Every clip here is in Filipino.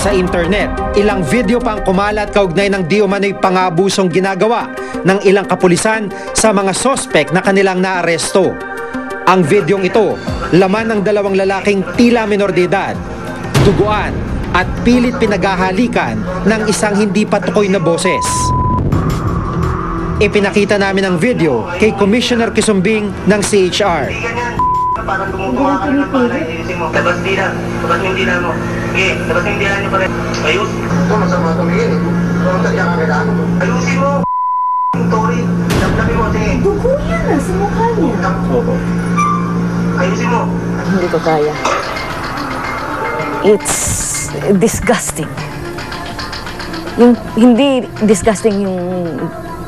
Sa internet, ilang video pang kumalat kaugnay ng di umano'y pang-aabusong ginagawa ng ilang kapulisan sa mga sospek na kanilang naaresto. Ang videong ito, laman ng dalawang lalaking tila menor de edad, duguan at pilit pinaghahalikan ng isang hindi patukoy na boses. Ipinakita namin ang video kay Commissioner Quisumbing ng CHR. Parang gumugawa ka na ng balay, inisip mo, labas dila mo. Okay, labas yung dila nyo pa rin. Ayos. Ito, masama tumingin. Kung tadya ka kailangan mo. Ayusin mo, Tori. Damdamin mo, sige. Dugo yan na sa mukha niya. Ayusin mo. Hindi ko kaya. It's disgusting. Yung, hindi disgusting yung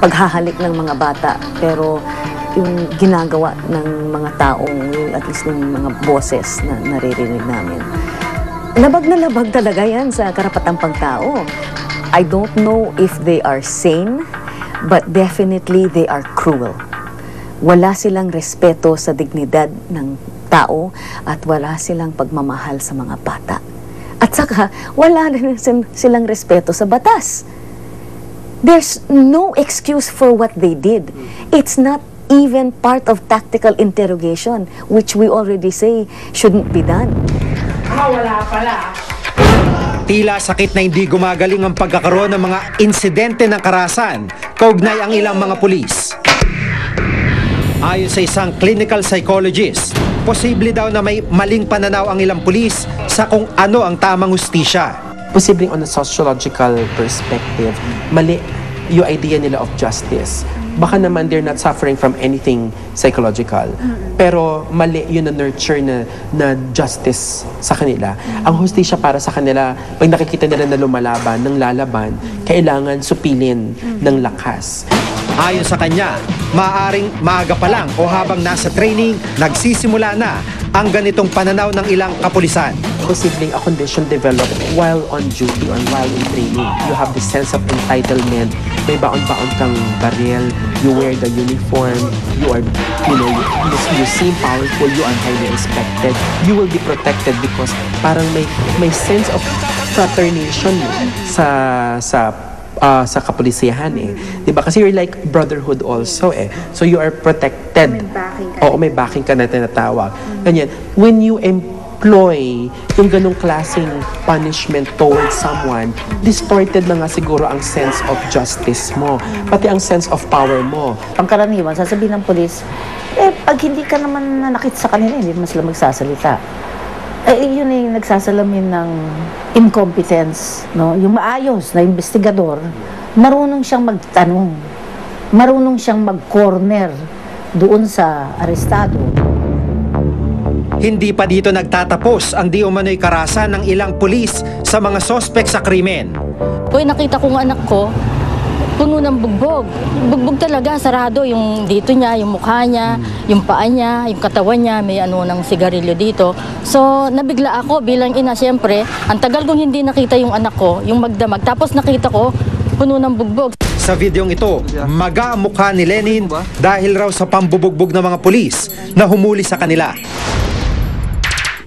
paghahalik ng mga bata, pero yung ginagawa ng mga taong, at least ng mga boses na naririnig namin. Labag na labag talaga yan sa karapatang pangtao. I don't know if they are sane, but definitely they are cruel. Wala silang respeto sa dignidad ng tao at wala silang pagmamahal sa mga bata. At saka, wala rin silang respeto sa batas. There's no excuse for what they did. It's not even part of tactical interrogation, which we already say shouldn't be done. Wala pala. Tila sakit na hindi gumagaling ang pagkakaroon ng mga insidente ng karahasan kaugnay ang ilang mga pulis. Ayon sa isang clinical psychologist, posible daw na may maling pananaw ang ilang pulis sa kung ano ang tamang hustisya. Posibleng on a sociological perspective, mali yung idea nila of justice. Baka naman they're not suffering from anything psychological. Pero mali yun na nurture na justice sa kanila. Ang hustisya para sa kanila, pag nakikita nila na lumalaban, ng lalaban, kailangan supilin ng lakas. Ayon sa kanya, maaaring maaga pa lang o habang nasa training, nagsisimula na ang ganitong pananaw ng ilang kapulisan. Posibleng a condition developed while on duty or while in training. You have the sense of entitlement. May baon-baon kang baril. You wear the uniform. You are, you seem powerful. You are highly respected. You will be protected because parang may sense of fraternation sa kapulisahan eh. 'Di ba? Kasi you're like brotherhood also eh. So you are protected. May backing ka na tinatawag. Ganyan. When you employ yung ganong klaseng punishment towards someone, distorted na nga siguro ang sense of justice mo, pati ang sense of power mo. Pangkaraniwan, sasabihin ng polis, pag hindi ka naman nanakit sa kanila, hindi naman sila magsasalita. Yun yung nagsasalamin ng incompetence, no? Yung maayos na investigador, marunong siyang magtanong, marunong siyang mag-corner doon sa arestado. Hindi pa dito nagtatapos ang di umano'y karahasan ng ilang pulis sa mga sospek sa krimen. Uy, nakita ko ang anak ko, puno ng bugbog. Bugbog talaga, sarado yung dito niya, yung mukha niya, yung paa niya, yung katawan niya, may ng sigarilyo dito. So, nabigla ako bilang ina, siyempre, ang tagal kong hindi nakita yung anak ko, yung magdamag. Tapos nakita ko, puno ng bugbog. Sa videong ito, maga ang mukha ni Lenin dahil raw sa pambubugbog ng mga pulis na humuli sa kanila.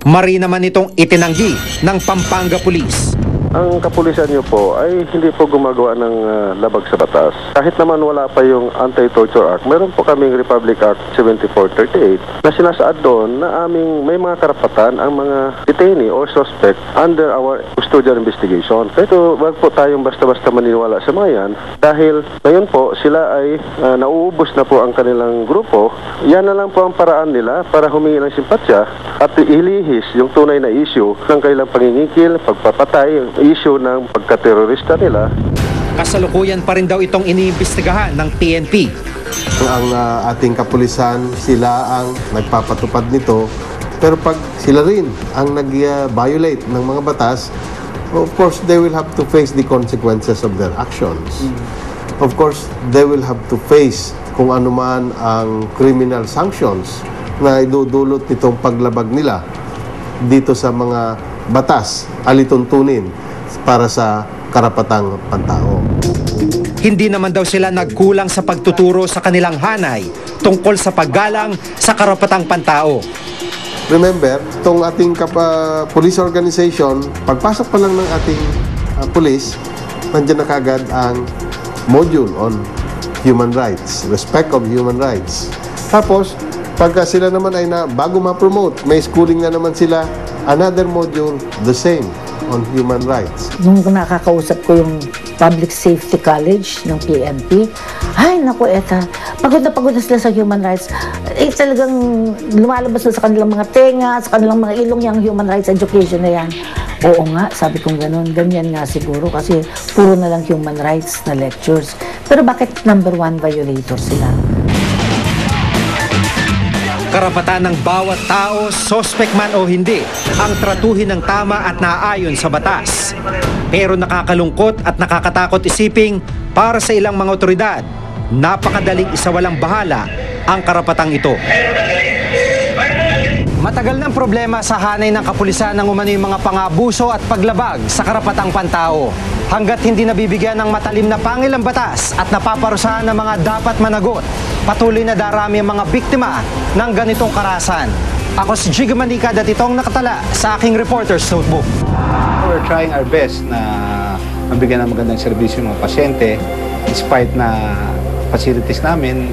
Mari naman itong itinanggi ng Pampanga Police. Ang kapulisan niyo po ay hindi po gumagawa ng labag sa batas. Kahit naman wala pa yung Anti-Torture Act, meron po kaming Republic Act 7438 na sinasaad doon na may mga karapatan ang mga detainee or suspect under our custodial investigation. Kaya wag po tayong basta-basta maniniwala sa mga yan dahil ngayon po sila ay nauubos na po ang kanilang grupo. Yan na lang po ang paraan nila para humingi ng simpatsya at ilihis yung tunay na issue ng kailang pangingikil, pagpapatay, issue ng pagkaterorista nila. Kasalukuyan pa rin daw itong iniimbestigahan ng PNP. Ang ating kapulisan, sila ang nagpapatupad nito. Pero pag sila rin ang nag-violate ng mga batas, of course, they will have to face the consequences of their actions. Of course, they will have to face kung ano man ang criminal sanctions na idudulot nitong paglabag nila dito sa mga batas, alituntunin para sa karapatang pantao. Hindi naman daw sila nagkulang sa pagtuturo sa kanilang hanay tungkol sa paggalang sa karapatang pantao. remember, itong ating police organization, pagpasok pa lang ng ating police, nandiyan na kagad ang module on human rights, respect of human rights. Tapos, pagka sila naman ay bago ma-promote, may schooling na naman sila, another module, the same, on human rights. Nung nakakausap ko yung Public Safety College ng PNP, ay naku, pagod na sila sa human rights. Talagang lumalabas na sa kanilang mga tenga, sa kanilang mga ilong yung human rights education na yan. Oo nga, sabi kong ganyan nga siguro kasi puro na lang human rights na lectures. Pero bakit number 1 violator sila? Karapatan ng bawat tao, sospek man o hindi, ang tratuhin ng tama at naaayon sa batas. Pero nakakalungkot at nakakatakot isiping para sa ilang mga otoridad, napakadaling isawalang bahala ang karapatang ito. Matagal ng problema sa hanay ng kapulisan ng umano yung mga pangabuso at paglabag sa karapatang pantao. Hanggat hindi nabibigyan ng matalim na pangil ang batas at napaparusahan ng mga dapat managot, patuloy na darami ang mga biktima ng ganitong karahasan. Ako si Jiggy Manica at itong nakatala sa aking Reporter's Notebook. We're trying our best na mabigyan ng magandang serbisyo ng mga pasyente despite na facilities namin